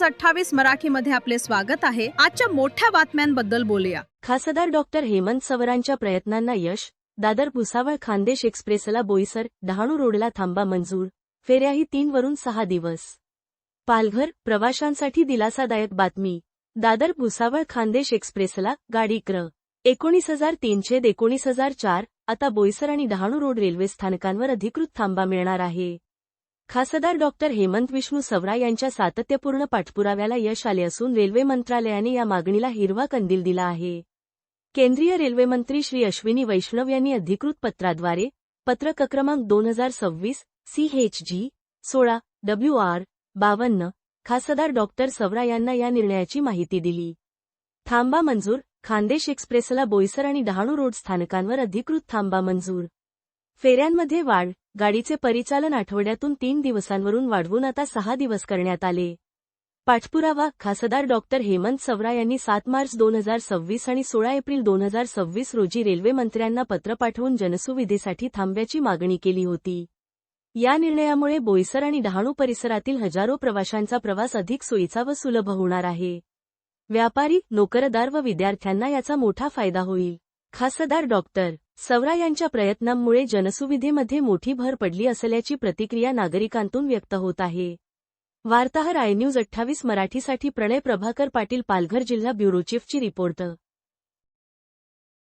News 28 मराठीमध्ये आपले स्वागत आहे। आजच्या मोठ्या बातम्यांबद्दल बोलूया। खासदार डॉक्टर हेमंत सवरांच्या प्रयत्नांना यश, दादर भुसावळ खान्देश एक्सप्रेसला बोईसर डहाणू रोडला थांबा मंजूर, फेऱ्याही 3 वरून 6 दिवस। पालघर प्रवाशांसाठी दिलासादायक बातमी, दादर भुसावळ खान्देश एक्सप्रेसला गाडी क्र. 19,319,004 आता बोईसर आणि डहाणू रोड रेल्वे स्थानकांवर अधिकृत थांबा मिळणार आहे। खासदार डॉक्टर हेमंत विष्णू सवरा यांच्या सातत्यपूर्ण पाठपुराव्याला यश आले असून रेल्वे मंत्रालयाने या मागणीला हिरवा कंदील दिला आहे। केंद्रीय रेल्वे मंत्री श्री अश्विनी वैष्णव यांनी अधिकृत पत्राद्वारे पत्रक क्रमांक 2026 CHG 16 WR 52 खासदार डॉक्टर सवरा यांना या निर्णयाची माहिती दिली। थांबा मंजूर, खान्देश एक्सप्रेसला बोईसर आणि डहाणू रोड स्थानकांवर अधिकृत थांबा मंजूर। फेऱ्यांमध्ये वाढ, गाडीचे परिचालन आठवड्यातून 3 दिवसांवरून वाढवून आता 6 दिवस करण्यात आले। पाठपुरावा, खासदार डॉक्टर हेमंत सवरा यांनी 7 मार्च 2026 आणि 16 एप्रिल 2026 रोजी रेल्वे मंत्र्यांना पत्र पाठवून जनसुविधेसाठी थांब्याची मागणी केली होती। या निर्णयामुळे बोईसर आणि डहाणू परिसरातील हजारो प्रवाशांचा प्रवास अधिक सोयीचा व सुलभ होणार आहे। व्यापारी, नोकरदार व विद्यार्थ्यांना याचा मोठा फायदा होईल। खासदार डॉक्टर सवरा यांच्या प्रयत्नांमुळे जनसुविधेमध्ये मोठी भर पडली असल्याची प्रतिक्रिया नागरिकांतून व्यक्त होत आहे। वार्ताहर आय न्यूज 28 मराठीसाठी प्रणय प्रभाकर पाटील, पालघर जिल्हा ब्युरो चीफची रिपोर्टर।